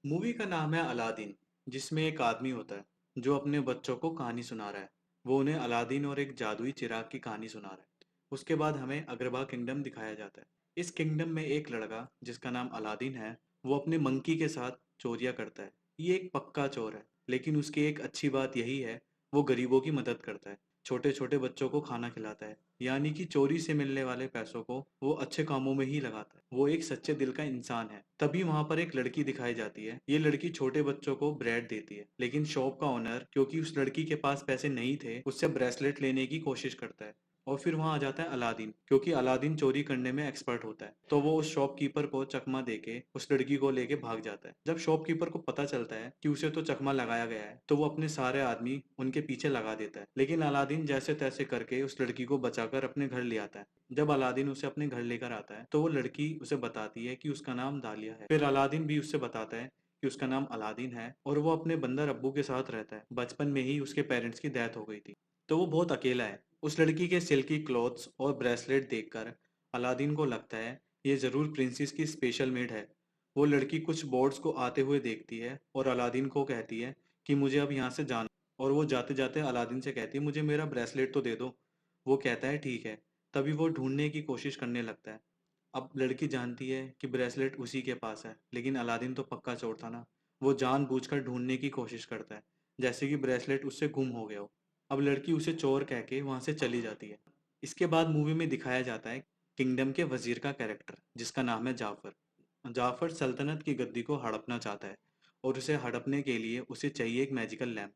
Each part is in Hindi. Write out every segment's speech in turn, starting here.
मूवी का नाम है अलादीन, जिसमें एक आदमी होता है जो अपने बच्चों को कहानी सुना रहा है। वो उन्हें अलादीन और एक जादुई चिराग की कहानी सुना रहा है। उसके बाद हमें अग्रबा किंगडम दिखाया जाता है। इस किंगडम में एक लड़का जिसका नाम अलादीन है, वो अपने मंकी के साथ चोरियां करता है। ये एक पक्का चोर है, लेकिन उसकी एक अच्छी बात यही है, वो गरीबों की मदद करता है। छोटे छोटे बच्चों को खाना खिलाता है, यानी कि चोरी से मिलने वाले पैसों को वो अच्छे कामों में ही लगाता है। वो एक सच्चे दिल का इंसान है। तभी वहां पर एक लड़की दिखाई जाती है। ये लड़की छोटे बच्चों को ब्रेड देती है, लेकिन शॉप का ओनर, क्योंकि उस लड़की के पास पैसे नहीं थे, उससे ब्रेसलेट लेने की कोशिश करता है। और फिर वहां आ जाता है अलादीन, क्योंकि अलादीन चोरी करने में एक्सपर्ट होता है। तो वो उस शॉपकीपर को चकमा देके उस लड़की को लेके भाग जाता है। जब शॉपकीपर को पता चलता है कि उसे तो चकमा लगाया गया है, तो वो अपने सारे आदमी उनके पीछे लगा देता है। लेकिन अलादीन जैसे तैसे करके उस लड़की को बचाकर अपने घर ले आता है। जब अलादीन उसे अपने घर लेकर आता है, तो वो लड़की उसे बताती है कि उसका नाम दालिया है। फिर अलादीन भी उससे बताता है कि उसका नाम अलादीन है और वो अपने बंदर अब्बू के साथ रहता है। बचपन में ही उसके पेरेंट्स की डेथ हो गई थी, तो वो बहुत अकेला है। उस लड़की के सिल्की क्लॉथ्स और ब्रेसलेट देखकर अलादीन को लगता है ये जरूर प्रिंसेस की स्पेशल मेड है। वो लड़की कुछ बोर्ड्स को आते हुए देखती है और अलादीन को कहती है कि मुझे अब यहाँ से जाना। और वो जाते जाते अलादीन से कहती है मुझे मेरा ब्रेसलेट तो दे दो। वो कहता है ठीक है। तभी वो ढूंढने की कोशिश करने लगता है। अब लड़की जानती है कि ब्रेसलेट उसी के पास है, लेकिन अलादीन तो पक्का चोर था ना। वो जानबूझकर ढूंढने की कोशिश करता है, जैसे कि ब्रेसलेट उससे गुम हो गया हो। अब लड़की उसे चोर कह के वहां से चली जाती है। इसके बाद मूवी में दिखाया जाता है किंगडम के वजीर का कैरेक्टर, जिसका नाम है जाफर। जाफर सल्तनत की गद्दी को हड़पना चाहता है, और उसे हड़पने के लिए उसे चाहिए एक मैजिकल लैम्प।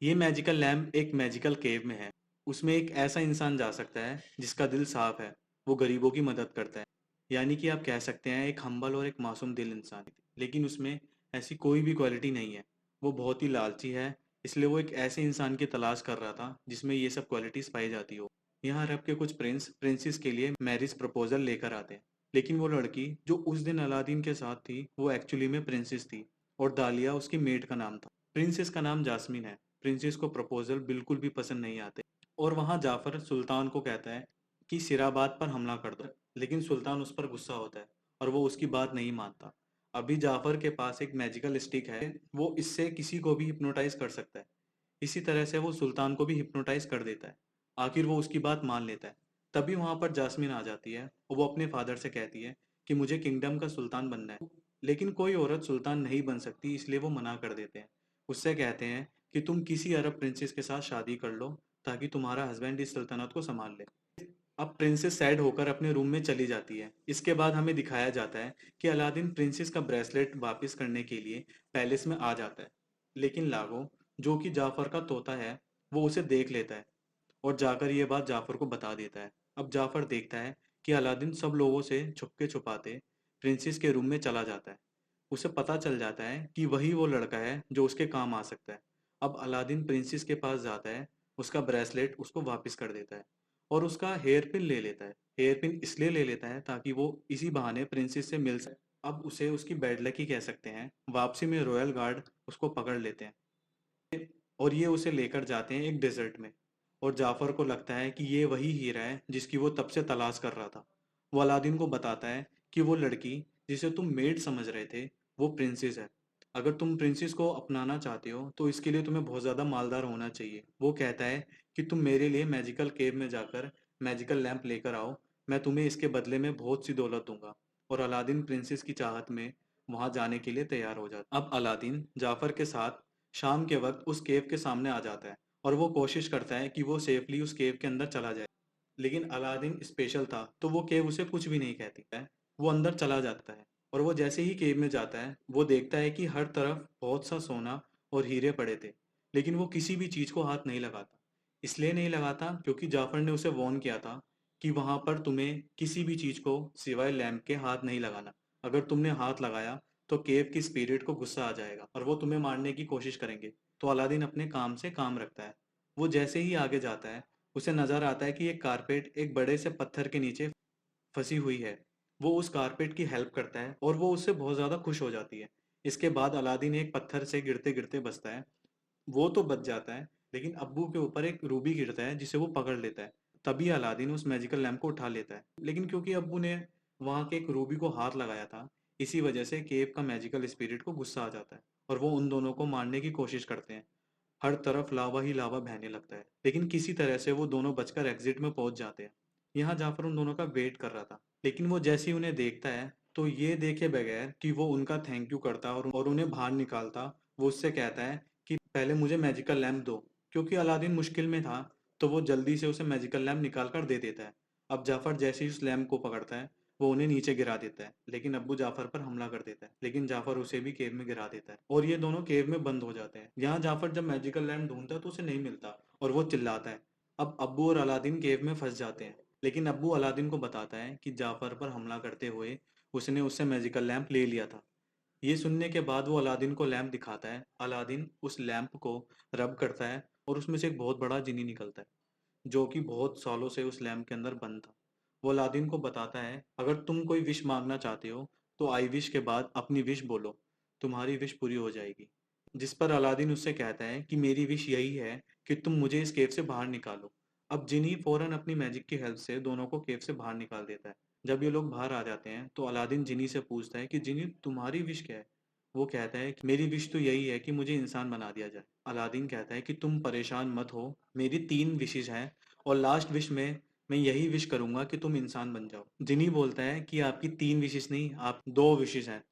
ये मैजिकल लैम्प एक मैजिकल केव में है। उसमें एक ऐसा इंसान जा सकता है जिसका दिल साफ है। वो गरीबों की मदद करता है, यानी कि आप कह सकते हैं एक हम्बल और एक मासूम दिल इंसान। लेकिन उसमें ऐसी कोई भी क्वालिटी नहीं है। वो बहुत ही लालची है, इसलिए वो एक ऐसे इंसान की तलाश कर रहा था जिसमें ये सब क्वालिटीज पाई जाती हो। यहाँ अरब के कुछ प्रिंस प्रिंसेस के लिए मैरिज प्रपोजल लेकर आते हैं। लेकिन वो लड़की जो उस दिन अलादीन के साथ थी, वो एक्चुअली में प्रिंसेस थी, और दालिया उसकी मेड का नाम था। प्रिंसेस का नाम जास्मिन है। प्रिंसेस को प्रपोजल बिल्कुल भी पसंद नहीं आते, और वहां जाफर सुल्तान को कहता है कि सिराबाद पर हमला कर दो। लेकिन सुल्तान उस पर गुस्सा होता है और वो उसकी बात नहीं मानता। अभी जाफर के पास एक मैजिकल स्टिक है, वो इससे किसी को भी हिप्नोटाइज कर सकता है। इसी तरह से वो सुल्तान को भी हिप्नोटाइज कर देता है। आखिर वो उसकी बात मान लेता है। तभी वहां पर जास्मिन आ जाती है और वो अपने फादर से कहती है कि मुझे किंगडम का सुल्तान बनना है। लेकिन कोई औरत सुल्तान नहीं बन सकती, इसलिए वो मना कर देते हैं। उससे कहते हैं कि तुम किसी अरब प्रिंसेस के साथ शादी कर लो, ताकि तुम्हारा हस्बैंड इस सल्तनत को संभाल ले। अब प्रिंसेस सैड होकर अपने रूम में चली जाती है। इसके बाद हमें दिखाया जाता है कि अलादीन प्रिंसेस का ब्रेसलेट वापस करने के लिए पैलेस में आ जाता है। लेकिन लागो, जो कि जाफर का तोता है, वो उसे देख लेता है और जाकर ये बात जाफर को बता देता है। अब जाफर देखता है कि अलादीन सब लोगों से छुपके छुपाते प्रिंसेस के रूम में चला जाता है। उसे पता चल जाता है कि वही वो लड़का है जो उसके काम आ सकता है। अब अलादीन प्रिंसेस के पास जाता है, उसका ब्रेसलेट उसको वापस कर देता है और उसका हेयर पिन ले लेता है। हेयर पिन इसलिए ले लेता है ताकि वो इसी बहाने प्रिंसेस से मिल सके। अब उसे उसकी बैड लक ही कह सकते हैं। वापसी में रॉयल गार्ड उसको पकड़ लेते हैं और ये उसे लेकर जाते हैं एक डेजर्ट में। और जाफर को लगता है कि ये वही हीरा है जिसकी वो तब से तलाश कर रहा था। वो अलादीन को बताता है कि वो लड़की जिसे तुम मेड समझ रहे थे, वो प्रिंसेस है। अगर तुम प्रिंसेस को अपनाना चाहते हो तो इसके लिए तुम्हें बहुत ज़्यादा मालदार होना चाहिए। वो कहता है कि तुम मेरे लिए मैजिकल केव में जाकर मैजिकल लैंप लेकर आओ, मैं तुम्हें इसके बदले में बहुत सी दौलत दूंगा। और अलादीन प्रिंसेस की चाहत में वहां जाने के लिए तैयार हो जाता। अब अलादीन जाफर के साथ शाम के वक्त उस केव के सामने आ जाता है और वो कोशिश करता है कि वो सेफली उस केव के अंदर चला जाए। लेकिन अलादीन स्पेशल था, तो वो केव उसे कुछ भी नहीं कहती है। वो अंदर चला जाता है और वो जैसे ही केव में जाता है, वो देखता है कि हर तरफ बहुत सा सोना और हीरे पड़े थे। लेकिन वो किसी भी चीज को हाथ नहीं लगाता। इसलिए नहीं लगाता क्योंकि जाफर ने उसे वॉर्न किया था कि वहां पर तुम्हें किसी भी चीज को सिवाय लैम्प के हाथ नहीं लगाना। अगर तुमने हाथ लगाया तो केव की स्पिरिट को गुस्सा आ जाएगा और वो तुम्हें मारने की कोशिश करेंगे। तो अलादीन अपने काम से काम रखता है। वो जैसे ही आगे जाता है, उसे नजर आता है कि एक कारपेट एक बड़े से पत्थर के नीचे फंसी हुई है। वो उस कारपेट की हेल्प करता है और वो उससे बहुत ज्यादा खुश हो जाती है। इसके बाद अलादीन एक पत्थर से गिरते गिरते बचता है। वो तो बच जाता है, लेकिन अब्बू के ऊपर एक रूबी गिरता है जिसे वो पकड़ लेता है। तभी अलादीन उस मैजिकल लैम्प को उठा लेता है, लेकिन क्योंकि अब्बू ने वहां के एक रूबी को हाथ लगाया था, इसी वजह से केव का मैजिकल स्पिरिट को गुस्सा आ जाता है और वो उन दोनों को मारने की कोशिश करते हैं। हर तरफ लावा ही लावा बहने लगता है, लेकिन किसी तरह से वो दोनों बचकर एग्जिट में पहुंच जाते हैं। यहाँ जाफर उन दोनों का वेट कर रहा था, लेकिन वो जैसे ही उन्हें देखता है तो ये देखे बगैर कि वो उनका थैंक यू करता और उन्हें बाहर निकालता, वो उससे कहता है कि पहले मुझे मैजिकल लैम्प दो। क्योंकि अलादीन मुश्किल में था तो वो जल्दी से उसे मैजिकल लैम्प निकाल कर दे देता है। अब जाफर जैसे ही उस लैम्प को पकड़ता है, वो उन्हें नीचे गिरा देता है, लेकिन अब्बू जाफर पर हमला कर देता है, लेकिन जाफर उसे भी केव में गिरा देता है और ये दोनों केव में बंद हो जाते हैं। यहाँ जाफर जब मैजिकल लैम्प ढूंढता है तो उसे नहीं मिलता और वो चिल्लाता है। अब अब्बू और अलादीन केव में फंस जाते हैं, लेकिन अब्बू अलादीन को बताता है कि जाफर पर हमला करते हुए उसने उससे मैजिकल लैम्प ले लिया था। ये सुनने के बाद वो अलादीन को लैम्प दिखाता है। अलादीन उस लैम्प को रब करता है और उसमें से एक बहुत बड़ा जिनी निकलता है, जो कि बहुत सालों से उस लैम्प के अंदर बंद था। वो अलादीन को बताता है, अगर तुम कोई विश मांगना चाहते हो तो आई विश के बाद अपनी विश बोलो, तुम्हारी विश पूरी हो जाएगी। जिस पर अलादीन उससे कहता है कि मेरी विश यही है कि तुम मुझे इस केव से बाहर निकालो। अब जिनी फौरन अपनी मैजिक की हेल्प से दोनों को केव से बाहर निकाल देता है। जब ये लोग बाहर आ जाते हैं तो अलादीन जिनी से पूछता है कि जिनी, तुम्हारी विश क्या है? वो कहता है कि मेरी विश तो यही है कि मुझे इंसान बना दिया जाए। अलादीन कहता है कि तुम परेशान मत हो, मेरी 3 विशेज हैं और लास्ट विश में मैं यही विश करूंगा कि तुम इंसान बन जाओ। जिनी बोलता है कि आपकी 3 विशेज नहीं, आप 2 विशेज हैं।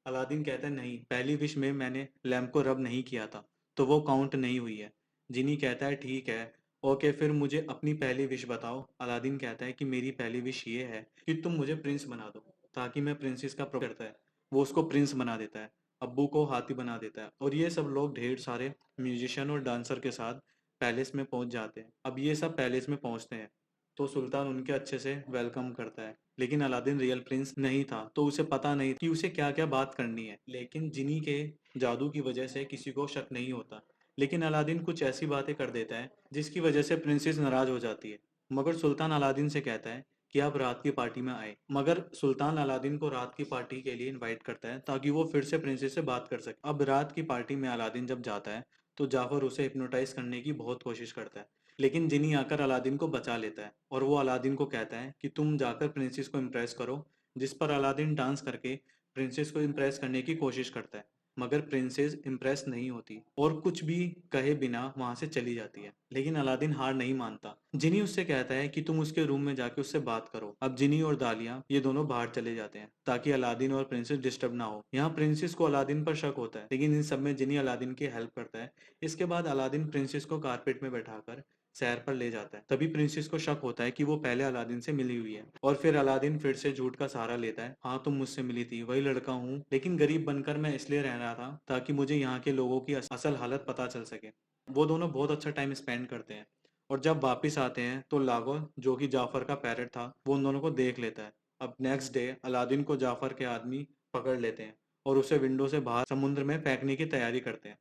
अलादीन कहता है नहीं, पहली विश में मैंने लैम्प को रब नहीं किया था, तो वो काउंट नहीं हुई है। जिनी कहता है ठीक है, ओके फिर मुझे अपनी पहली विश बताओ। अलादीन कहता है कि मेरी पहली विश ये है कि तुम मुझे प्रिंस बना दो, ताकि मैं प्रिंसेस का करता है। वो उसको प्रिंस बना देता है, अब्बू को हाथी बना देता है और ये सब लोग ढेर सारे म्यूजिशियन और डांसर के साथ पैलेस में पहुंच जाते हैं। अब ये सब पैलेस में पहुंचते हैं तो सुल्तान उनके अच्छे से वेलकम करता है, लेकिन अलादीन रियल प्रिंस नहीं था तो उसे पता नहीं कि उसे क्या क्या बात करनी है। लेकिन जिनी के जादू की वजह से किसी को शक नहीं होता, लेकिन अलादीन कुछ ऐसी बातें कर देता है जिसकी वजह से प्रिंसेस नाराज हो जाती है। मगर सुल्तान अलादीन से कहता है कि आप रात की पार्टी में आए। मगर सुल्तान अलादीन को रात की पार्टी के लिए इनवाइट करता है ताकि वो फिर से प्रिंसेस से बात कर सके। अब रात की पार्टी में अलादीन जब जाता है तो जाफर उसे हिप्नोटाइज करने की बहुत कोशिश करता है, लेकिन जिनी आकर अलादीन को बचा लेता है और वो अलादीन को कहता है कि तुम जाकर प्रिंसेस को इम्प्रेस करो। जिस पर अलादीन डांस करके प्रिंसेस को इम्प्रेस करने की कोशिश करता है, मगर प्रिंसेस इम्प्रेस नहीं होती और कुछ भी कहे बिना वहां से चली जाती है। लेकिन अलादीन हार नहीं मानता। जिनी उससे कहता है कि तुम उसके रूम में जाके उससे बात करो। अब जिनी और दालिया ये दोनों बाहर चले जाते हैं ताकि अलादीन और प्रिंसेस डिस्टर्ब ना हो। यहाँ प्रिंसेस को अलादीन पर शक होता है, लेकिन इन सब में जिनी अलादीन की हेल्प करता है। इसके बाद अलादीन प्रिंसेस को कारपेट में बैठाकर सैर पर ले जाता है। तभी प्रिंसेस को शक होता है कि वो पहले अलादीन से मिली हुई है और फिर अलादीन फिर से झूठ का सहारा लेता है। हाँ, तुम मुझसे मिली थी, वही लड़का हूँ, लेकिन गरीब बनकर मैं इसलिए रह रहा था ताकि मुझे यहाँ के लोगों की असल हालत पता चल सके। वो दोनों बहुत अच्छा टाइम स्पेंड करते हैं और जब वापिस आते हैं तो लागो, जो कि जाफर का पैरट था, वो उन दोनों को देख लेता है। अब नेक्स्ट डे अलादीन को जाफर के आदमी पकड़ लेते हैं और उसे विंडो से बाहर समुद्र में फेंकने की तैयारी करते हैं।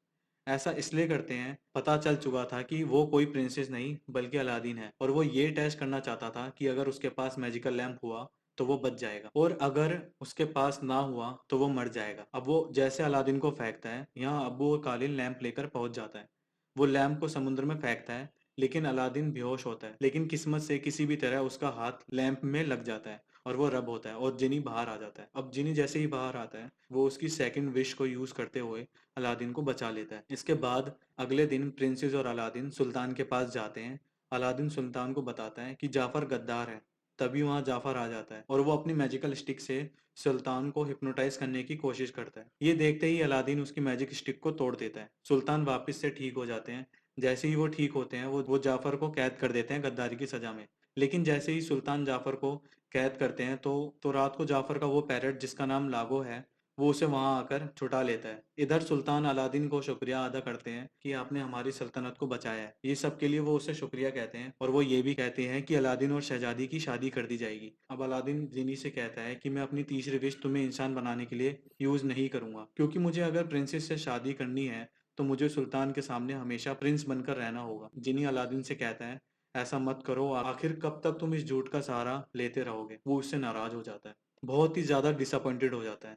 ऐसा इसलिए करते हैं, पता चल चुका था कि वो कोई प्रिंसेस नहीं बल्कि अलादीन है और वो ये टेस्ट करना चाहता था कि अगर उसके पास मैजिकल लैम्प हुआ तो वो बच जाएगा और अगर उसके पास ना हुआ तो वो मर जाएगा। अब वो जैसे अलादीन को फेंकता है, यहाँ अब्बू और कालिन लैंप लेकर पहुंच जाता है। वो लैंप को समुद्र में फेंकता है, लेकिन अलादीन बेहोश होता है, लेकिन किस्मत से किसी भी तरह उसका हाथ लैंप में लग जाता है और वो रब होता है और जिनी बाहर आ जाता है। अब जिनी जैसे ही बाहर आता है वो उसकी सेकंड विश को यूज करते हुए अलादीन को बचा लेता है। इसके बाद अगले दिन प्रिंसेस और अलादीन सुल्तान के पास जाते हैं। अलादीन सुल्तान को बताता है कि जाफर गद्दार है। तभी वहां जाफर आ जाता है और वो अपनी मैजिकल स्टिक से सुल्तान को हिप्नोटाइज करने की कोशिश करता है। ये देखते ही अलादीन उसकी मैजिक स्टिक को तोड़ देता है। सुल्तान वापस से ठीक हो जाते हैं। जैसे ही वो ठीक होते हैं वो जाफर को कैद कर देते हैं गद्दारी की सजा में। लेकिन जैसे ही सुल्तान जाफर को कैद करते हैं तो रात को जाफर का वो पैरट जिसका नाम लागो है, वो उसे वहां आकर छुटा लेता है। इधर सुल्तान अलादीन को शुक्रिया अदा करते हैं कि आपने हमारी सल्तनत को बचाया है। ये सब के लिए वो उसे शुक्रिया कहते हैं और वो ये भी कहते हैं कि अलादीन और शहजादी की शादी कर दी जाएगी। अब अलादीन जिनी से कहता है कि मैं अपनी तीसरी विश तुम्हें इंसान बनाने के लिए यूज नहीं करूंगा, क्योंकि मुझे अगर प्रिंसेस से शादी करनी है तो मुझे सुल्तान के सामने हमेशा प्रिंस बनकर रहना होगा। जिनी अलादीन से कहता है ऐसा मत करो, आखिर कब तक तुम इस झूठ का सहारा लेते रहोगे। वो उससे नाराज हो जाता है, बहुत ही ज्यादा डिसअपॉइंटेड हो जाता है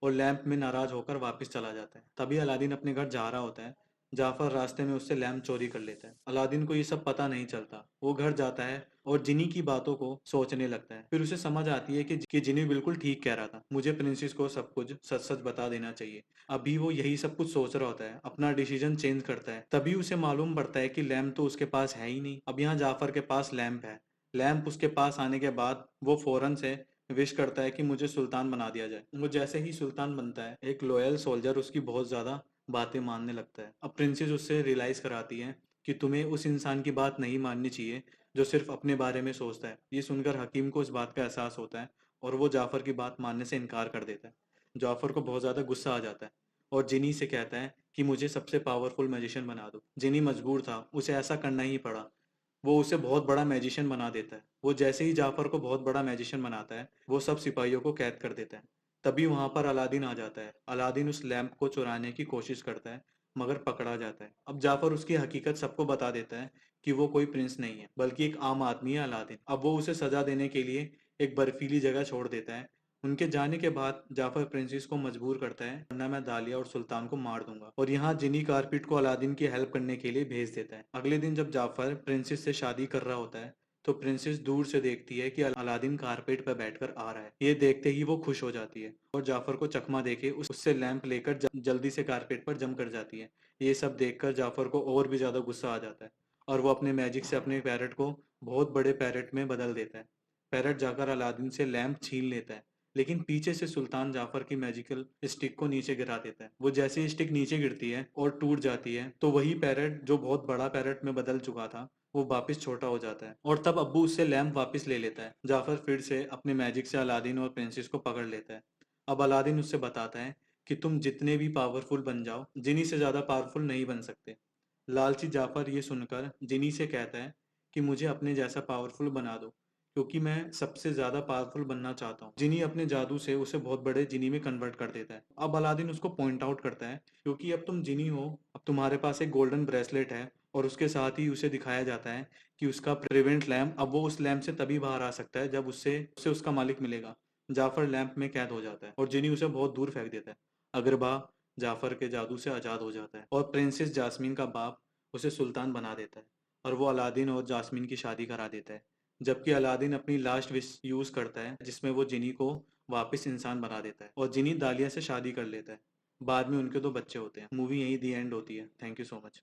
और लैंप में नाराज होकर वापस चला जाता है। तभी अलादीन अपने घर जा रहा होता है जाफर रास्ते में उससे लैम्प चोरी कर लेता है। अलादीन को ये सब पता नहीं चलता। वो घर जाता है और जिनी की बातों को सोचने लगता है। फिर उसे समझ आती है कि जिनी बिल्कुल ठीक कह रहा था, मुझे प्रिंसेस को सब कुछ सच सच बता देना चाहिए। अभी वो यही सब कुछ सोच रहा होता है, अपना डिसीजन चेंज करता है, तभी उसे मालूम पड़ता है कि लैम्प तो उसके पास है ही नहीं। अब यहाँ जाफर के पास लैम्प है। लैम्प उसके पास आने के बाद वो फौरन से विश करता है कि मुझे सुल्तान बना दिया जाए। वो जैसे ही सुल्तान बनता है, एक लॉयल सोल्जर उसकी बहुत ज्यादा बातें मानने लगता है। अब प्रिंसेस उससे रियलाइज कराती है कि तुम्हें उस इंसान की बात नहीं माननी चाहिए जो सिर्फ अपने बारे में सोचता है। ये सुनकर हकीम को इस बात का एहसास होता है और वो जाफर की बात मानने से इनकार कर देता है। जाफर को बहुत ज्यादा गुस्सा आ जाता है और जिनी से कहता है कि मुझे सबसे पावरफुल मैजिशियन बना दो। जिनी मजबूर था, उसे ऐसा करना ही पड़ा। वो उसे बहुत बड़ा मैजिशियन बना देता है। वो जैसे ही जाफर को बहुत बड़ा मैजिशियन बनाता है, वो सब सिपाहियों को कैद कर देता है। तभी वहां पर अलादीन आ जाता है। अलादीन उस लैंप को चुराने की कोशिश करता है, मगर पकड़ा जाता है। अब जाफर उसकी हकीकत सबको बता देता है कि वो कोई प्रिंस नहीं है, बल्कि एक आम आदमी है अलादीन। अब वो उसे सजा देने के लिए एक बर्फीली जगह छोड़ देता है। उनके जाने के बाद जाफर प्रिंसेस को मजबूर करता है, वरना मैं दालिया और सुल्तान को मार दूंगा। और यहाँ जिनी कारपीट को अलादीन की हेल्प करने के लिए भेज देता है। अगले दिन जब जाफर प्रिंसेस से शादी कर रहा होता है, तो प्रिंसेस दूर से देखती है कि अलादीन कारपेट पर बैठकर आ रहा है। ये देखते ही वो खुश हो जाती है और जाफर को चकमा देके उससे लैंप लेकर जल्दी से कारपेट पर जम कर जाती है। ये सब देखकर जाफर को और भी ज्यादा गुस्सा आ जाता है और वो अपने मैजिक से अपने पैरट को बहुत बड़े पैरट में बदल देता है। पैरट जाकर अलादीन से लैंप छीन लेता है, लेकिन पीछे से सुल्तान जाफर की मैजिकल स्टिक को नीचे गिरा देता है। वो जैसे ही स्टिक नीचे गिरती है और टूट जाती है, तो वही पैरट जो बहुत बड़ा पैरट में बदल चुका था, वो वापस छोटा हो जाता है और तब अब्बू उससे लैंप वापस ले लेता है। जाफर फिर से अपने मैजिक से अलादीन और प्रिंसेस को पकड़ लेता है। अब अलादीन उससे बताता है कि तुम जितने भी पावरफुल बन जाओ, जिनी से ज्यादा पावरफुल नहीं बन सकते। लालची जाफर ये सुनकर जिनी से कहता है कि मुझे अपने जैसा पावरफुल बना दो, क्योंकि मैं सबसे ज्यादा पावरफुल बनना चाहता हूँ। जिनी अपने जादू से उसे बहुत बड़े जिनी में कन्वर्ट कर देता है। अब अलादीन उसको पॉइंट आउट करता है, क्योंकि अब तुम जिनी हो, अब तुम्हारे पास एक गोल्डन ब्रेसलेट है और उसके साथ ही उसे दिखाया जाता है कि उसका प्रिवेंट लैम्प, अब वो उस लैम्प से तभी बाहर आ सकता है जब उससे उससे उसका मालिक मिलेगा। जाफर लैंप में कैद हो जाता है और जिनी उसे बहुत दूर फेंक देता है। अगरबा जाफर के जादू से आजाद हो जाता है और प्रिंसेस जास्मीन का बाप उसे सुल्तान बना देता है और वो अलादीन और जास्मीन की शादी करा देता है। जबकि अलादीन अपनी लास्ट विश यूज करता है, जिसमें वो जिनी को वापस इंसान बना देता है और जिनी दालिया से शादी कर लेता है। बाद में उनके दो बच्चे होते हैं। मूवी यही दी एंड होती है। Thank you so much.